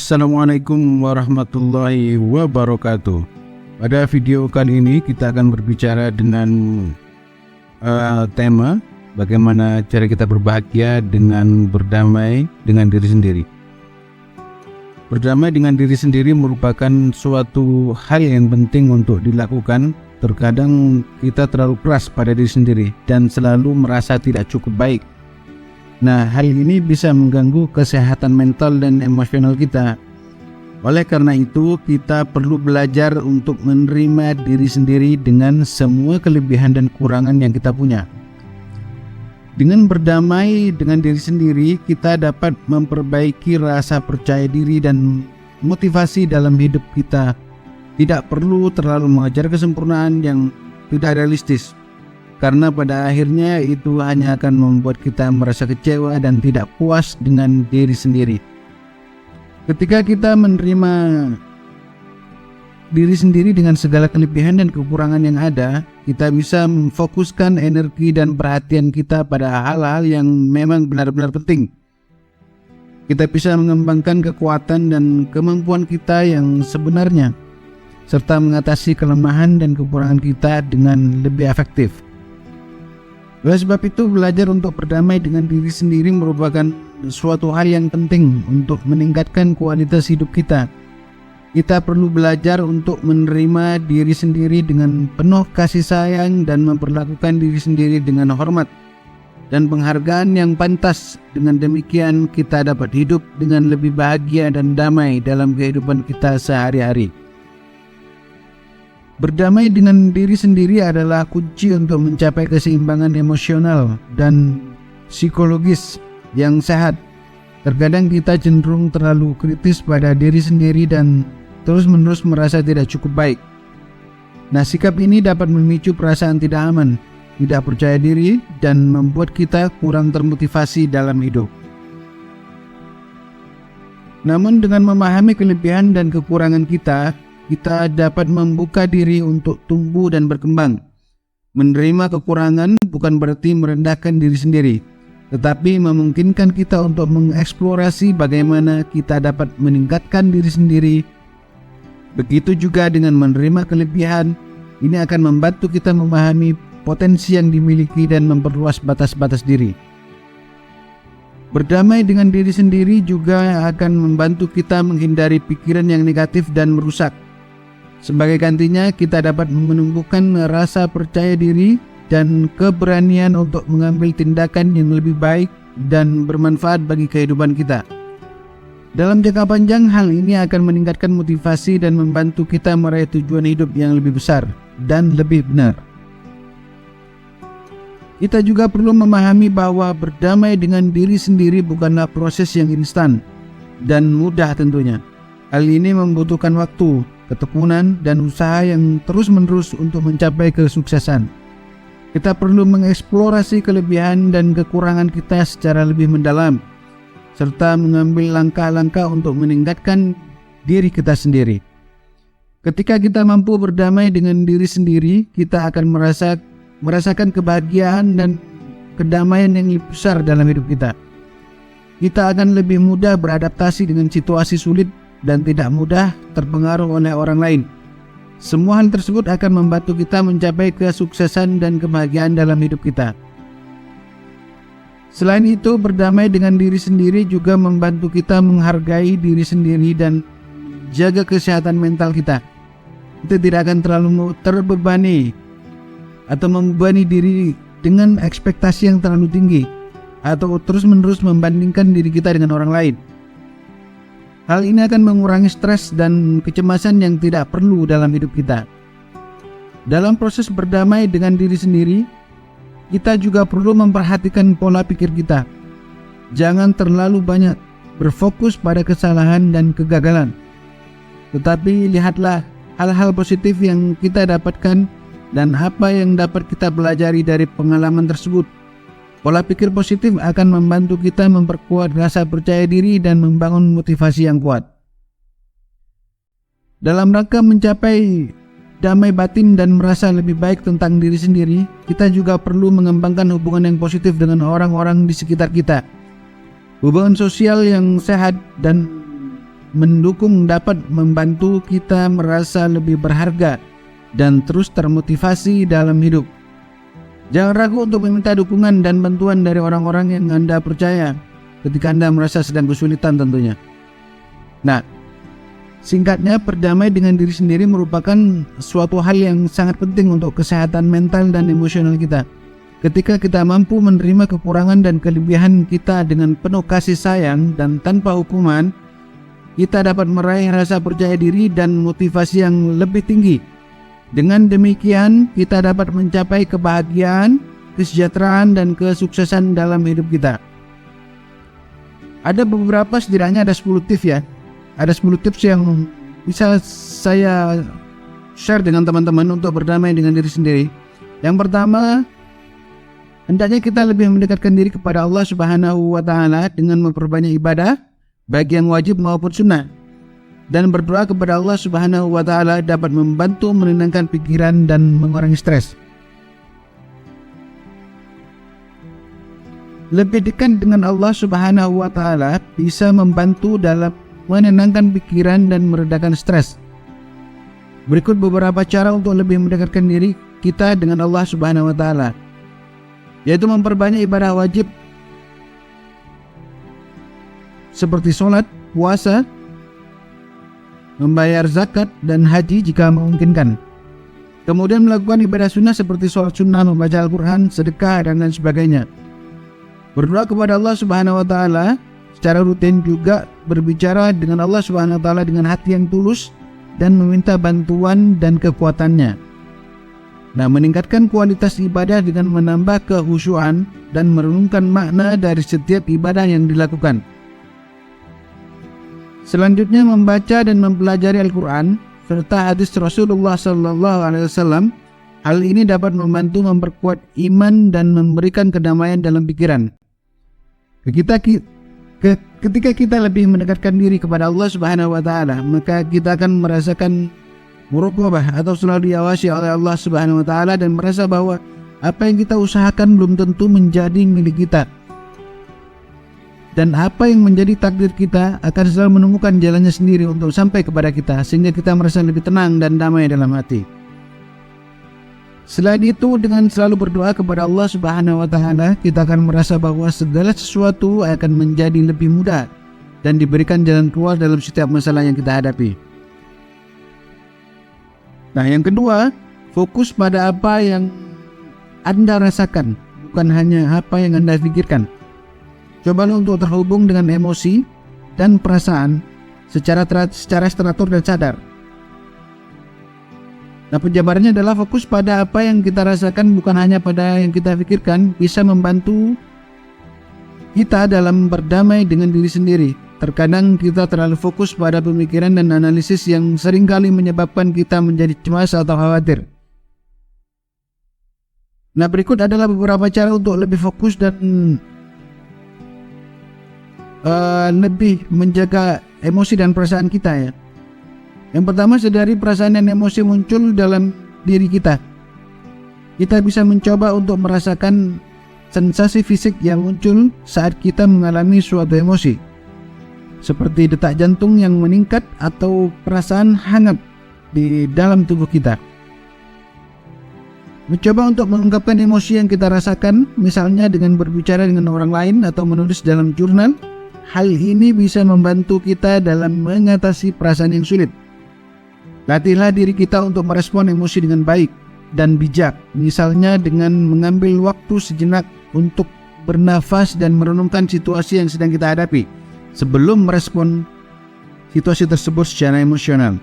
Assalamualaikum warahmatullahi wabarakatuh. Pada video kali ini kita akan berbicara dengan tema bagaimana cara kita berbahagia dengan berdamai dengan diri sendiri. Berdamai dengan diri sendiri merupakan suatu hal yang penting untuk dilakukan. Terkadang kita terlalu keras pada diri sendiri dan selalu merasa tidak cukup baik. Nah, hal ini bisa mengganggu kesehatan mental dan emosional kita. Oleh karena itu, kita perlu belajar untuk menerima diri sendiri dengan semua kelebihan dan kekurangan yang kita punya. Dengan berdamai dengan diri sendiri, kita dapat memperbaiki rasa percaya diri dan motivasi dalam hidup kita. Tidak perlu terlalu mengejar kesempurnaan yang tidak realistis, karena pada akhirnya itu hanya akan membuat kita merasa kecewa dan tidak puas dengan diri sendiri. Ketika kita menerima diri sendiri dengan segala kelebihan dan kekurangan yang ada, kita bisa memfokuskan energi dan perhatian kita pada hal-hal yang memang benar-benar penting. Kita bisa mengembangkan kekuatan dan kemampuan kita yang sebenarnya, serta mengatasi kelemahan dan kekurangan kita dengan lebih efektif. Oleh sebab itu, belajar untuk berdamai dengan diri sendiri merupakan suatu hal yang penting untuk meningkatkan kualitas hidup kita. Kita perlu belajar untuk menerima diri sendiri dengan penuh kasih sayang dan memperlakukan diri sendiri dengan hormat dan penghargaan yang pantas. Dengan demikian, kita dapat hidup dengan lebih bahagia dan damai dalam kehidupan kita sehari-hari. Berdamai dengan diri sendiri adalah kunci untuk mencapai keseimbangan emosional dan psikologis yang sehat. Terkadang kita cenderung terlalu kritis pada diri sendiri dan terus-menerus merasa tidak cukup baik. Nah, sikap ini dapat memicu perasaan tidak aman, tidak percaya diri, dan membuat kita kurang termotivasi dalam hidup. Namun dengan memahami kelebihan dan kekurangan kita dapat membuka diri untuk tumbuh dan berkembang. Menerima kekurangan bukan berarti merendahkan diri sendiri, tetapi memungkinkan kita untuk mengeksplorasi bagaimana kita dapat meningkatkan diri sendiri. Begitu juga dengan menerima kelebihan, ini akan membantu kita memahami potensi yang dimiliki dan memperluas batas-batas diri. Berdamai dengan diri sendiri juga akan membantu kita menghindari pikiran yang negatif dan merusak. Sebagai gantinya, kita dapat menumbuhkan rasa percaya diri dan keberanian untuk mengambil tindakan yang lebih baik dan bermanfaat bagi kehidupan kita. Dalam jangka panjang, hal ini akan meningkatkan motivasi dan membantu kita meraih tujuan hidup yang lebih besar dan lebih benar. Kita juga perlu memahami bahwa berdamai dengan diri sendiri bukanlah proses yang instan dan mudah tentunya. Hal ini membutuhkan waktu, ketekunan, dan usaha yang terus-menerus untuk mencapai kesuksesan. Kita perlu mengeksplorasi kelebihan dan kekurangan kita secara lebih mendalam, serta mengambil langkah-langkah untuk meningkatkan diri kita sendiri. Ketika kita mampu berdamai dengan diri sendiri, kita akan merasakan kebahagiaan dan kedamaian yang lebih besar dalam hidup kita. Kita akan lebih mudah beradaptasi dengan situasi sulit dan tidak mudah terpengaruh oleh orang lain. Semua hal tersebut akan membantu kita mencapai kesuksesan dan kebahagiaan dalam hidup kita. Selain itu, berdamai dengan diri sendiri juga membantu kita menghargai diri sendiri dan jaga kesehatan mental kita. Kita tidak akan terlalu terbebani atau membebani diri dengan ekspektasi yang terlalu tinggi atau terus-menerus membandingkan diri kita dengan orang lain. Hal ini akan mengurangi stres dan kecemasan yang tidak perlu dalam hidup kita. Dalam proses berdamai dengan diri sendiri, kita juga perlu memperhatikan pola pikir kita. Jangan terlalu banyak berfokus pada kesalahan dan kegagalan, tetapi lihatlah hal-hal positif yang kita dapatkan dan apa yang dapat kita pelajari dari pengalaman tersebut. Pola pikir positif akan membantu kita memperkuat rasa percaya diri dan membangun motivasi yang kuat. Dalam rangka mencapai damai batin dan merasa lebih baik tentang diri sendiri, kita juga perlu mengembangkan hubungan yang positif dengan orang-orang di sekitar kita. Hubungan sosial yang sehat dan mendukung dapat membantu kita merasa lebih berharga dan terus termotivasi dalam hidup. Jangan ragu untuk meminta dukungan dan bantuan dari orang-orang yang Anda percaya ketika Anda merasa sedang kesulitan tentunya. Nah, singkatnya, berdamai dengan diri sendiri merupakan suatu hal yang sangat penting untuk kesehatan mental dan emosional kita. Ketika kita mampu menerima kekurangan dan kelebihan kita dengan penuh kasih sayang dan tanpa hukuman, kita dapat meraih rasa percaya diri dan motivasi yang lebih tinggi. Dengan demikian, kita dapat mencapai kebahagiaan, kesejahteraan, dan kesuksesan dalam hidup kita. Ada beberapa, setidaknya ada 10 tips ya. Ada 10 tips yang bisa saya share dengan teman-teman untuk berdamai dengan diri sendiri. Yang pertama, hendaknya kita lebih mendekatkan diri kepada Allah Subhanahu wa Ta'ala dengan memperbanyak ibadah, baik yang wajib maupun sunnah. Dan berdoa kepada Allah Subhanahu wa Ta'ala dapat membantu menenangkan pikiran dan mengurangi stres. Lebih dekat dengan Allah Subhanahu wa Ta'ala bisa membantu dalam menenangkan pikiran dan meredakan stres. Berikut beberapa cara untuk lebih mendekatkan diri kita dengan Allah Subhanahu wa Ta'ala, yaitu memperbanyak ibadah wajib seperti sholat, puasa, membayar zakat, dan haji jika memungkinkan. Kemudian melakukan ibadah sunnah seperti sholat sunnah, membaca Al-Quran, sedekah, dan lain sebagainya. Berdoa kepada Allah Subhanahu wa Ta'ala secara rutin, juga berbicara dengan Allah Subhanahu wa Ta'ala dengan hati yang tulus dan meminta bantuan dan kekuatannya. Nah, meningkatkan kualitas ibadah dengan menambah kehusyuan dan merenungkan makna dari setiap ibadah yang dilakukan. Selanjutnya, membaca dan mempelajari Al-Quran serta hadis Rasulullah SAW. Hal ini dapat membantu memperkuat iman dan memberikan kedamaian dalam pikiran. Ketika kita lebih mendekatkan diri kepada Allah Subhanahu wa Ta'ala, maka kita akan merasakan muraqabah atau selalu diawasi oleh Allah Subhanahu wa Ta'ala dan merasa bahwa apa yang kita usahakan belum tentu menjadi milik kita. Dan apa yang menjadi takdir kita akan selalu menemukan jalannya sendiri untuk sampai kepada kita, sehingga kita merasa lebih tenang dan damai dalam hati. Selain itu, dengan selalu berdoa kepada Allah Subhanahu wa Ta'ala, kita akan merasa bahwa segala sesuatu akan menjadi lebih mudah dan diberikan jalan keluar dalam setiap masalah yang kita hadapi. Nah, yang kedua, fokus pada apa yang Anda rasakan, bukan hanya apa yang Anda pikirkan. Cobalah untuk terhubung dengan emosi dan perasaan secara teratur dan sadar. Nah, penjabarannya adalah fokus pada apa yang kita rasakan, bukan hanya pada yang kita pikirkan, bisa membantu kita dalam berdamai dengan diri sendiri. Terkadang kita terlalu fokus pada pemikiran dan analisis yang seringkali menyebabkan kita menjadi cemas atau khawatir. Nah, berikut adalah beberapa cara untuk lebih fokus dan lebih menjaga emosi dan perasaan kita ya. Yang pertama, sadari perasaan dan emosi muncul dalam diri kita. Kita bisa mencoba untuk merasakan sensasi fisik yang muncul saat kita mengalami suatu emosi, seperti detak jantung yang meningkat atau perasaan hangat di dalam tubuh kita. Mencoba untuk mengungkapkan emosi yang kita rasakan, misalnya dengan berbicara dengan orang lain atau menulis dalam jurnal. Hal ini bisa membantu kita dalam mengatasi perasaan yang sulit. Latihlah diri kita untuk merespon emosi dengan baik dan bijak, misalnya dengan mengambil waktu sejenak untuk bernafas dan merenungkan situasi yang sedang kita hadapi sebelum merespon situasi tersebut secara emosional.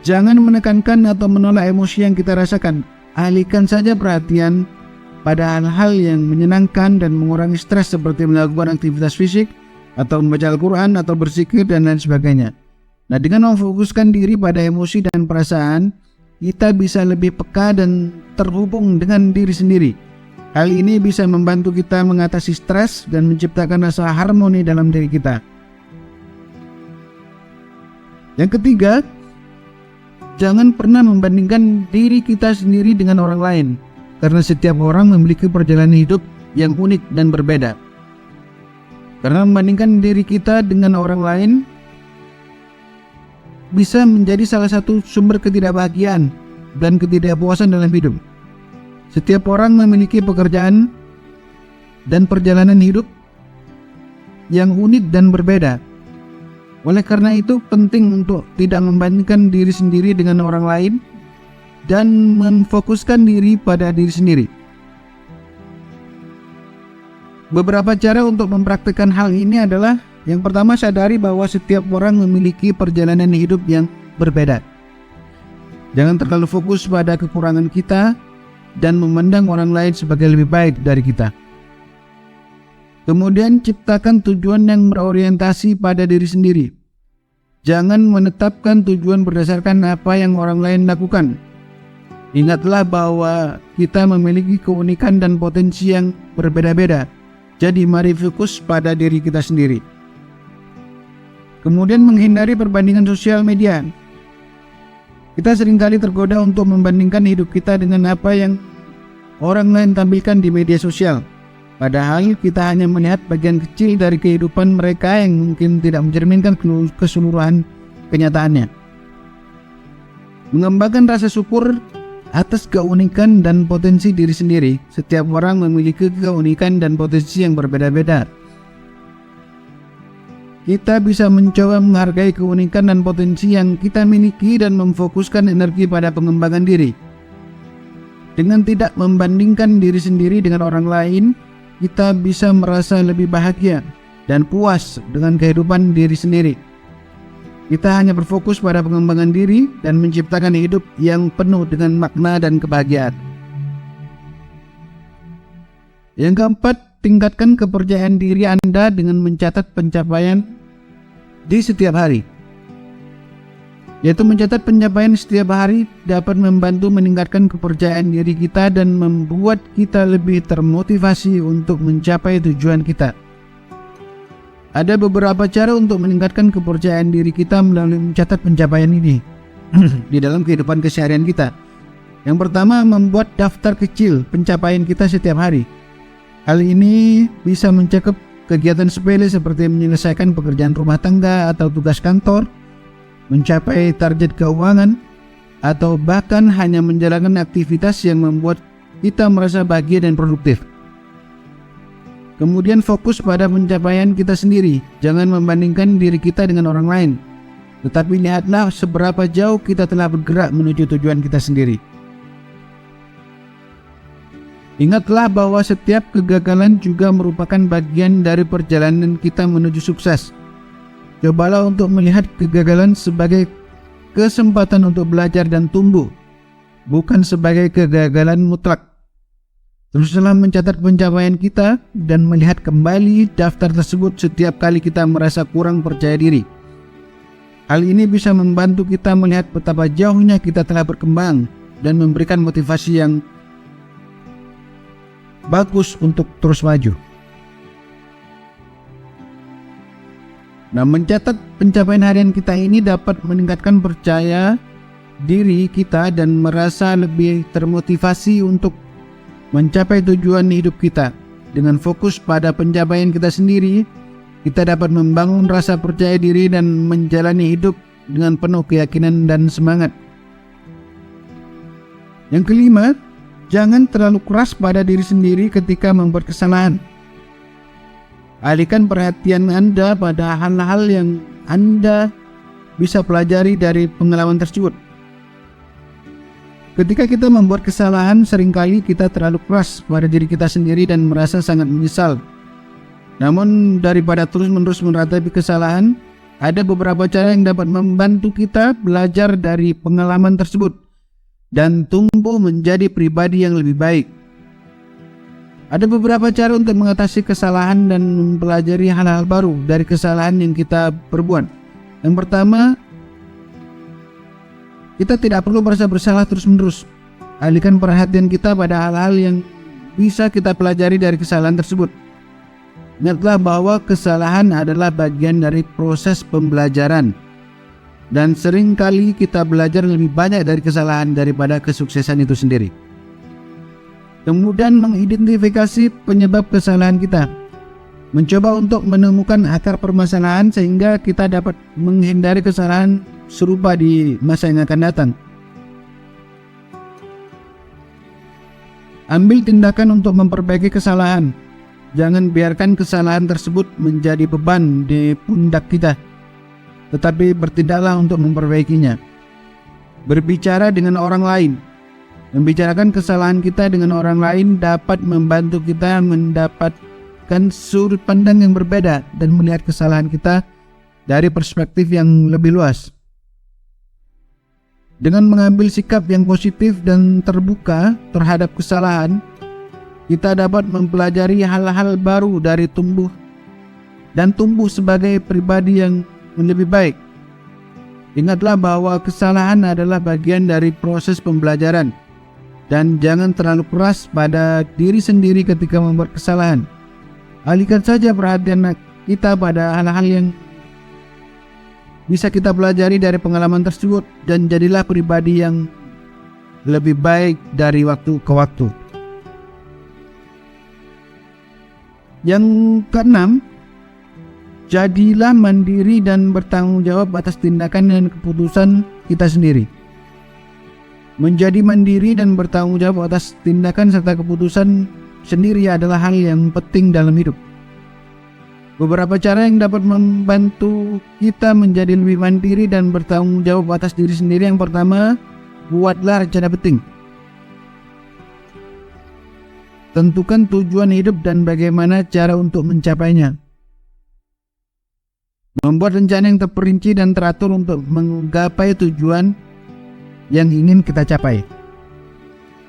Jangan menekankan atau menolak emosi yang kita rasakan. Alihkan saja perhatian pada hal-hal yang menyenangkan dan mengurangi stres, seperti melakukan aktivitas fisik atau membaca Al-Quran atau berzikir dan lain sebagainya. Nah, dengan memfokuskan diri pada emosi dan perasaan, kita bisa lebih peka dan terhubung dengan diri sendiri. Hal ini bisa membantu kita mengatasi stres dan menciptakan rasa harmoni dalam diri kita. Yang ketiga, jangan pernah membandingkan diri kita sendiri dengan orang lain, karena setiap orang memiliki perjalanan hidup yang unik dan berbeda. Karena membandingkan diri kita dengan orang lain bisa menjadi salah satu sumber ketidakbahagiaan dan ketidakpuasan dalam hidup. Setiap orang memiliki pekerjaan dan perjalanan hidup yang unik dan berbeda. Oleh karena itu penting untuk tidak membandingkan diri sendiri dengan orang lain dan memfokuskan diri pada diri sendiri. Beberapa cara untuk mempraktikkan hal ini adalah: yang pertama, sadari bahwa setiap orang memiliki perjalanan hidup yang berbeda. Jangan terlalu fokus pada kekurangan kita dan memandang orang lain sebagai lebih baik dari kita. Kemudian, ciptakan tujuan yang berorientasi pada diri sendiri. Jangan menetapkan tujuan berdasarkan apa yang orang lain lakukan. Ingatlah bahwa kita memiliki keunikan dan potensi yang berbeda-beda. Jadi mari fokus pada diri kita sendiri. Kemudian, menghindari perbandingan sosial media. Kita seringkali tergoda untuk membandingkan hidup kita dengan apa yang orang lain tampilkan di media sosial. Padahal kita hanya melihat bagian kecil dari kehidupan mereka yang mungkin tidak mencerminkan keseluruhan kenyataannya. Mengembangkan rasa syukur atas keunikan dan potensi diri sendiri. Setiap orang memiliki keunikan dan potensi yang berbeda-beda. Kita bisa mencoba menghargai keunikan dan potensi yang kita miliki dan memfokuskan energi pada pengembangan diri. Dengan tidak membandingkan diri sendiri dengan orang lain, kita bisa merasa lebih bahagia dan puas dengan kehidupan diri sendiri. Kita hanya berfokus pada pengembangan diri dan menciptakan hidup yang penuh dengan makna dan kebahagiaan. Yang keempat, tingkatkan kepercayaan diri Anda dengan mencatat pencapaian di setiap hari. Yaitu mencatat pencapaian setiap hari dapat membantu meningkatkan kepercayaan diri kita dan membuat kita lebih termotivasi untuk mencapai tujuan kita. Ada beberapa cara untuk meningkatkan kepercayaan diri kita melalui mencatat pencapaian ini di dalam kehidupan keseharian kita. Yang pertama, membuat daftar kecil pencapaian kita setiap hari. Hal ini bisa mencakup kegiatan sepele seperti menyelesaikan pekerjaan rumah tangga atau tugas kantor, mencapai target keuangan, atau bahkan hanya menjalankan aktivitas yang membuat kita merasa bahagia dan produktif. Kemudian fokus pada pencapaian kita sendiri. Jangan membandingkan diri kita dengan orang lain, tetapi lihatlah seberapa jauh kita telah bergerak menuju tujuan kita sendiri. Ingatlah bahwa setiap kegagalan juga merupakan bagian dari perjalanan kita menuju sukses. Cobalah untuk melihat kegagalan sebagai kesempatan untuk belajar dan tumbuh, bukan sebagai kegagalan mutlak. Teruslah mencatat pencapaian kita dan melihat kembali daftar tersebut setiap kali kita merasa kurang percaya diri. Hal ini bisa membantu kita melihat betapa jauhnya kita telah berkembang dan memberikan motivasi yang bagus untuk terus maju. Nah, mencatat pencapaian harian kita ini dapat meningkatkan percaya diri kita dan merasa lebih termotivasi untuk mencapai tujuan hidup kita. Dengan fokus pada pencapaian kita sendiri, kita dapat membangun rasa percaya diri dan menjalani hidup dengan penuh keyakinan dan semangat. Yang kelima, jangan terlalu keras pada diri sendiri ketika membuat kesalahan. Alihkan perhatian Anda pada hal-hal yang Anda bisa pelajari dari pengalaman tersebut. Ketika kita membuat kesalahan, seringkali kita terlalu keras pada diri kita sendiri dan merasa sangat menyesal. Namun, daripada terus-menerus meratapi kesalahan, ada beberapa cara yang dapat membantu kita belajar dari pengalaman tersebut dan tumbuh menjadi pribadi yang lebih baik. Ada beberapa cara untuk mengatasi kesalahan dan mempelajari hal-hal baru dari kesalahan yang kita perbuat. Yang pertama, kita tidak perlu merasa bersalah terus-menerus. Alihkan perhatian kita pada hal-hal yang bisa kita pelajari dari kesalahan tersebut. Ingatlah bahwa kesalahan adalah bagian dari proses pembelajaran. Dan seringkali kita belajar lebih banyak dari kesalahan daripada kesuksesan itu sendiri. Kemudian mengidentifikasi penyebab kesalahan kita. mencoba untuk menemukan akar permasalahan sehingga kita dapat menghindari kesalahan serupa di masa yang akan datang. Ambil tindakan untuk memperbaiki kesalahan. Jangan biarkan kesalahan tersebut menjadi beban di pundak kita, tetapi bertindaklah untuk memperbaikinya. Berbicara dengan orang lain. Membicarakan kesalahan kita dengan orang lain dapat membantu kita mendapatkan sudut pandang yang berbeda dan melihat kesalahan kita dari perspektif yang lebih luas. Dengan mengambil sikap yang positif dan terbuka terhadap kesalahan, kita dapat mempelajari hal-hal baru dari tumbuh sebagai pribadi yang lebih baik. Ingatlah bahwa kesalahan adalah bagian dari proses pembelajaran, dan jangan terlalu keras pada diri sendiri ketika membuat kesalahan. Alihkan saja perhatian kita pada hal-hal yang bisa kita pelajari dari pengalaman tersebut, dan jadilah pribadi yang lebih baik dari waktu ke waktu. Yang keenam, jadilah mandiri dan bertanggung jawab atas tindakan dan keputusan kita sendiri. Menjadi mandiri dan bertanggung jawab atas tindakan serta keputusan sendiri adalah hal yang penting dalam hidup. Beberapa cara yang dapat membantu kita menjadi lebih mandiri dan bertanggung jawab atas diri sendiri. Yang pertama, buatlah rencana penting. Tentukan tujuan hidup dan bagaimana cara untuk mencapainya. Membuat rencana yang terperinci dan teratur untuk menggapai tujuan yang ingin kita capai.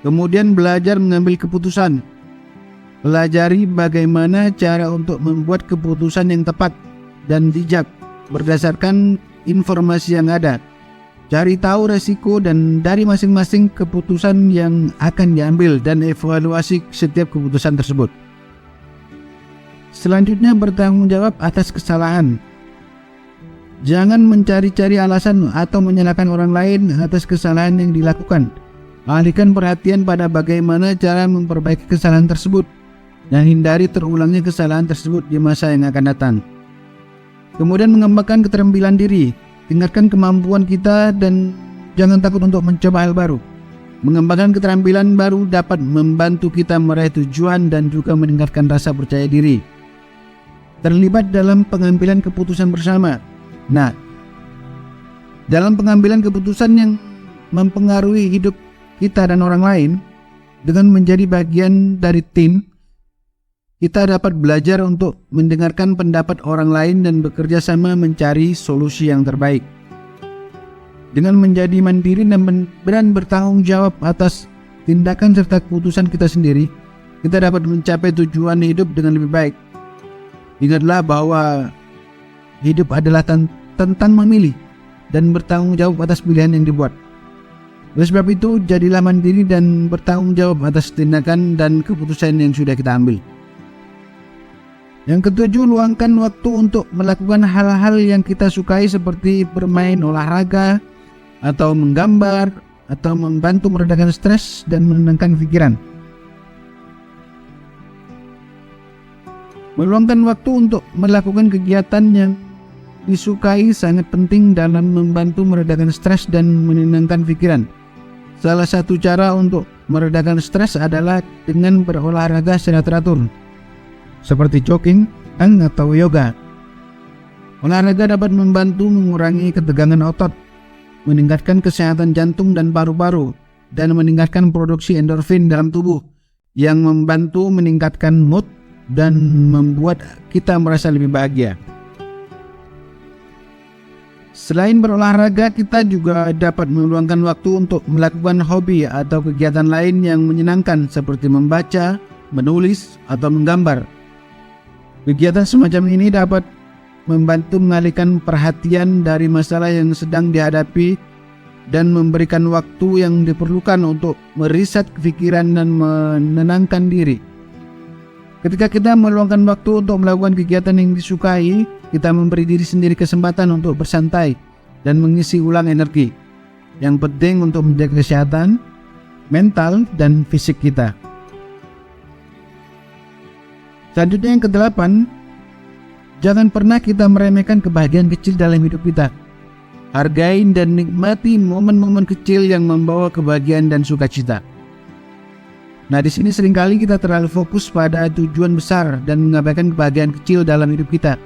Kemudian belajar mengambil keputusan. Pelajari bagaimana cara untuk membuat keputusan yang tepat dan bijak berdasarkan informasi yang ada. Cari tahu resiko dan dari masing-masing keputusan yang akan diambil dan evaluasi setiap keputusan tersebut. Selanjutnya, bertanggung jawab atas kesalahan. Jangan mencari-cari alasan atau menyalahkan orang lain atas kesalahan yang dilakukan. Alihkan perhatian pada bagaimana cara memperbaiki kesalahan tersebut dan hindari terulangnya kesalahan tersebut di masa yang akan datang. Kemudian mengembangkan keterampilan diri. Tingkatkan kemampuan kita dan jangan takut untuk mencoba hal baru. Mengembangkan keterampilan baru dapat membantu kita meraih tujuan dan juga meningkatkan rasa percaya diri. Terlibat dalam pengambilan keputusan bersama. Nah, dalam pengambilan keputusan yang mempengaruhi hidup kita dan orang lain, dengan menjadi bagian dari tim, kita dapat belajar untuk mendengarkan pendapat orang lain dan bekerja sama mencari solusi yang terbaik. Dengan menjadi mandiri dan bertanggung jawab atas tindakan serta keputusan kita sendiri, kita dapat mencapai tujuan hidup dengan lebih baik. Ingatlah bahwa hidup adalah tentang memilih dan bertanggung jawab atas pilihan yang dibuat. Oleh sebab itu, jadilah mandiri dan bertanggung jawab atas tindakan dan keputusan yang sudah kita ambil. Yang ketujuh, luangkan waktu untuk melakukan hal-hal yang kita sukai seperti bermain olahraga atau menggambar atau membantu meredakan stres dan menenangkan pikiran. Meluangkan waktu untuk melakukan kegiatan yang disukai sangat penting dalam membantu meredakan stres dan menenangkan pikiran. Salah satu cara untuk meredakan stres adalah dengan berolahraga secara teratur, seperti jogging atau yoga. Olahraga dapat membantu mengurangi ketegangan otot, meningkatkan kesehatan jantung dan paru-paru, dan meningkatkan produksi endorfin dalam tubuh yang membantu meningkatkan mood dan membuat kita merasa lebih bahagia. Selain berolahraga, kita juga dapat meluangkan waktu untuk melakukan hobi atau kegiatan lain yang menyenangkan seperti membaca, menulis, atau menggambar. Kegiatan semacam ini dapat membantu mengalihkan perhatian dari masalah yang sedang dihadapi dan memberikan waktu yang diperlukan untuk meriset pikiran dan menenangkan diri. Ketika kita meluangkan waktu untuk melakukan kegiatan yang disukai, kita memberi diri sendiri kesempatan untuk bersantai dan mengisi ulang energi. Yang penting untuk menjaga kesehatan mental dan fisik kita. Selanjutnya, yang kedelapan, Jangan pernah kita meremehkan kebahagiaan kecil dalam hidup kita. Hargai dan nikmati momen-momen kecil yang membawa kebahagiaan dan sukacita. Nah, di sini seringkali kita terlalu fokus pada tujuan besar dan mengabaikan kebahagiaan kecil dalam hidup kita.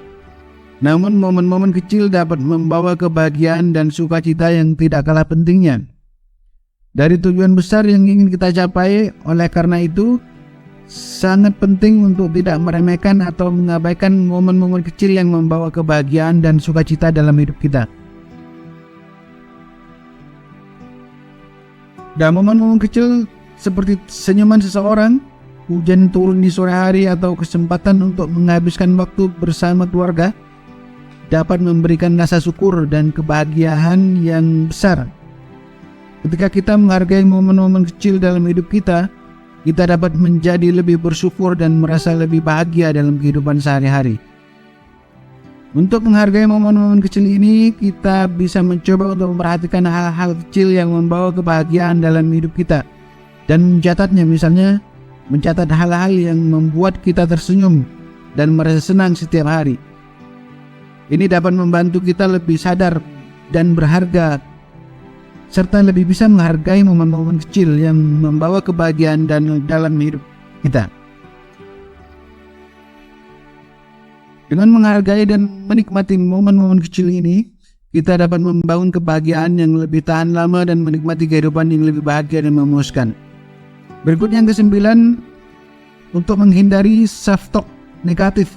Namun momen-momen kecil dapat membawa kebahagiaan dan sukacita yang tidak kalah pentingnya dari tujuan besar yang ingin kita capai. Oleh karena itu, sangat penting untuk tidak meremehkan atau mengabaikan momen-momen kecil yang membawa kebahagiaan dan sukacita dalam hidup kita. Dan momen-momen kecil seperti senyuman seseorang, hujan turun di sore hari, atau kesempatan untuk menghabiskan waktu bersama keluarga dapat memberikan rasa syukur dan kebahagiaan yang besar. Ketika kita menghargai momen-momen kecil dalam hidup kita dapat menjadi lebih bersyukur dan merasa lebih bahagia dalam kehidupan sehari-hari. Untuk menghargai momen-momen kecil ini, kita bisa mencoba untuk memperhatikan hal-hal kecil yang membawa kebahagiaan dalam hidup kita dan mencatatnya. Misalnya, mencatat hal-hal yang membuat kita tersenyum dan merasa senang setiap hari. Ini dapat membantu kita lebih sadar dan berharga, serta lebih bisa menghargai momen-momen kecil yang membawa kebahagiaan dalam hidup kita. Dengan menghargai dan menikmati momen-momen kecil ini, kita dapat membangun kebahagiaan yang lebih tahan lama dan menikmati kehidupan yang lebih bahagia dan memuaskan. Berikut yang ke-9, untuk menghindari self-talk negatif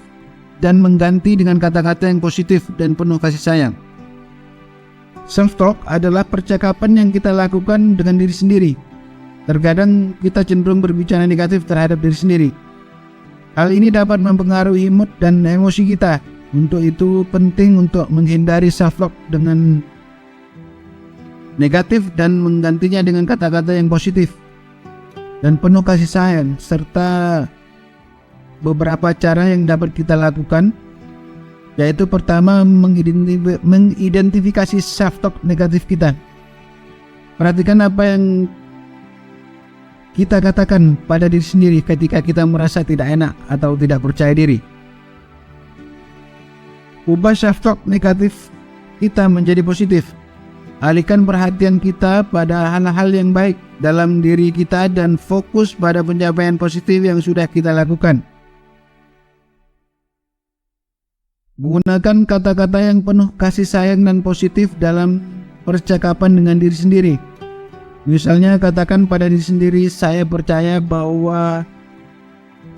dan mengganti dengan kata-kata yang positif dan penuh kasih sayang. Self-talk adalah percakapan yang kita lakukan dengan diri sendiri. Terkadang kita cenderung berbicara negatif terhadap diri sendiri. Hal ini dapat mempengaruhi mood dan emosi kita. Untuk itu penting untuk menghindari self-talk dengan negatif dan menggantinya dengan kata-kata yang positif dan penuh kasih sayang, serta beberapa cara yang dapat kita lakukan, yaitu pertama, mengidentifikasi self-talk negatif kita. Perhatikan apa yang kita katakan pada diri sendiri ketika kita merasa tidak enak atau tidak percaya diri. Ubah self-talk negatif kita menjadi positif. Alihkan perhatian kita pada hal-hal yang baik dalam diri kita dan fokus pada pencapaian positif yang sudah kita lakukan. Gunakan kata-kata yang penuh kasih sayang dan positif dalam percakapan dengan diri sendiri. Misalnya, katakan pada diri sendiri, saya percaya bahwa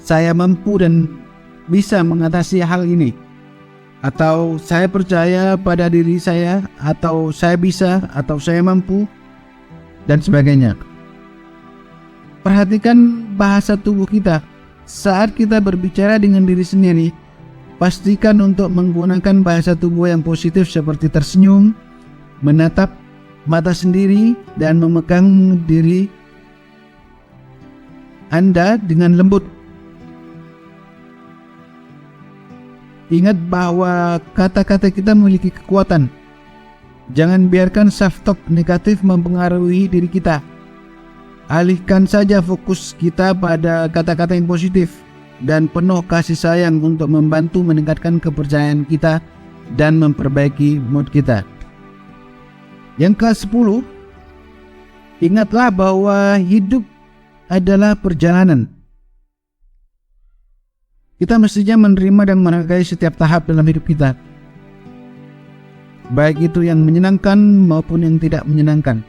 saya mampu dan bisa mengatasi hal ini. Atau saya percaya pada diri saya, atau saya bisa, atau saya mampu, dan sebagainya. Perhatikan bahasa tubuh kita saat kita berbicara dengan diri sendiri. Pastikan untuk menggunakan bahasa tubuh yang positif seperti tersenyum, menatap mata sendiri, dan memegang diri Anda dengan lembut. Ingat bahwa kata-kata kita memiliki kekuatan. Jangan biarkan self-talk negatif mempengaruhi diri kita. Alihkan saja fokus kita pada kata-kata yang positif dan penuh kasih sayang untuk membantu meningkatkan kepercayaan kita dan memperbaiki mood kita. Yang ke-10, ingatlah bahwa hidup adalah perjalanan. Kita mestinya menerima dan menghargai setiap tahap dalam hidup kita, baik itu yang menyenangkan maupun yang tidak menyenangkan.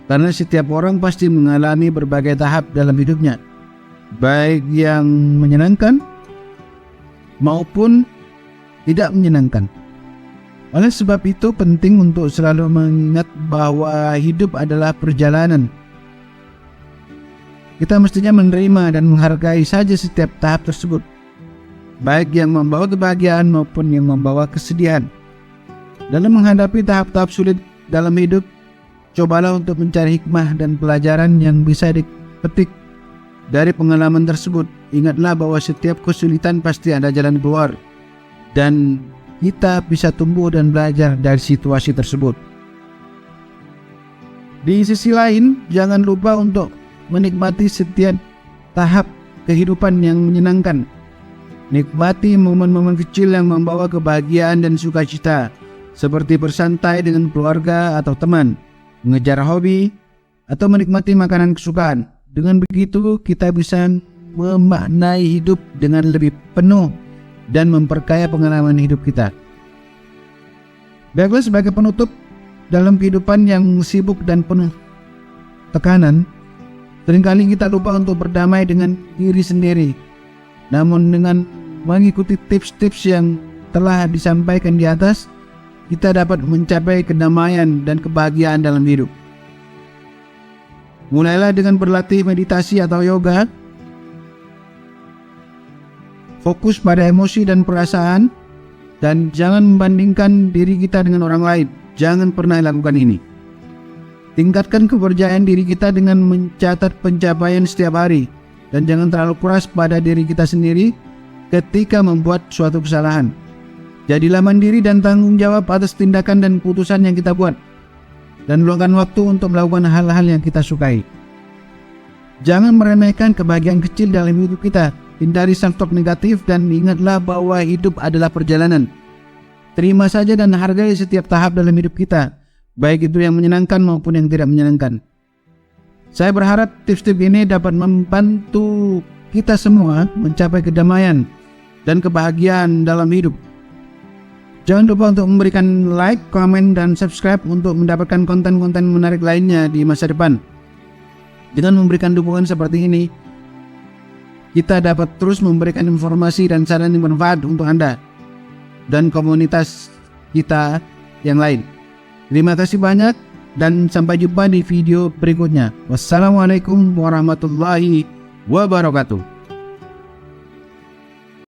Karena setiap orang pasti mengalami berbagai tahap dalam hidupnya, baik yang menyenangkan maupun tidak menyenangkan. Oleh sebab itu penting untuk selalu mengingat bahwa hidup adalah perjalanan. Kita mestinya menerima dan menghargai saja setiap tahap tersebut, baik yang membawa kebahagiaan maupun yang membawa kesedihan. Dalam menghadapi tahap-tahap sulit dalam hidup, cobalah untuk mencari hikmah dan pelajaran yang bisa dipetik dari pengalaman tersebut. Ingatlah bahwa setiap kesulitan pasti ada jalan keluar, dan kita bisa tumbuh dan belajar dari situasi tersebut. Di sisi lain, jangan lupa untuk menikmati setiap tahap kehidupan yang menyenangkan. Nikmati momen-momen kecil yang membawa kebahagiaan dan sukacita, seperti bersantai dengan keluarga atau teman, mengejar hobi, atau menikmati makanan kesukaan. Dengan begitu, kita bisa memaknai hidup dengan lebih penuh dan memperkaya pengalaman hidup kita. Baiklah, sebagai penutup, dalam kehidupan yang sibuk dan penuh tekanan, seringkali kita lupa untuk berdamai dengan diri sendiri. Namun dengan mengikuti tips-tips yang telah disampaikan di atas, kita dapat mencapai kedamaian dan kebahagiaan dalam hidup. Mulailah dengan berlatih meditasi atau yoga. Fokus pada emosi dan perasaan, dan jangan membandingkan diri kita dengan orang lain. Jangan pernah lakukan ini. Tingkatkan kepercayaan diri kita dengan mencatat pencapaian setiap hari, dan jangan terlalu keras pada diri kita sendiri ketika membuat suatu kesalahan. Jadilah mandiri dan tanggung jawab atas tindakan dan keputusan yang kita buat, dan luangkan waktu untuk melakukan hal-hal yang kita sukai. Jangan meremehkan kebahagiaan kecil dalam hidup kita. Hindari self-talk negatif dan ingatlah bahwa hidup adalah perjalanan. Terima saja dan hargai setiap tahap dalam hidup kita, baik itu yang menyenangkan maupun yang tidak menyenangkan. Saya berharap tips-tips ini dapat membantu kita semua mencapai kedamaian dan kebahagiaan dalam hidup. Jangan lupa untuk memberikan like, komen, dan subscribe untuk mendapatkan konten-konten menarik lainnya di masa depan. Dengan memberikan dukungan seperti ini, kita dapat terus memberikan informasi dan saran yang bermanfaat untuk Anda dan komunitas kita yang lain. Terima kasih banyak dan sampai jumpa di video berikutnya. Wassalamualaikum warahmatullahi wabarakatuh.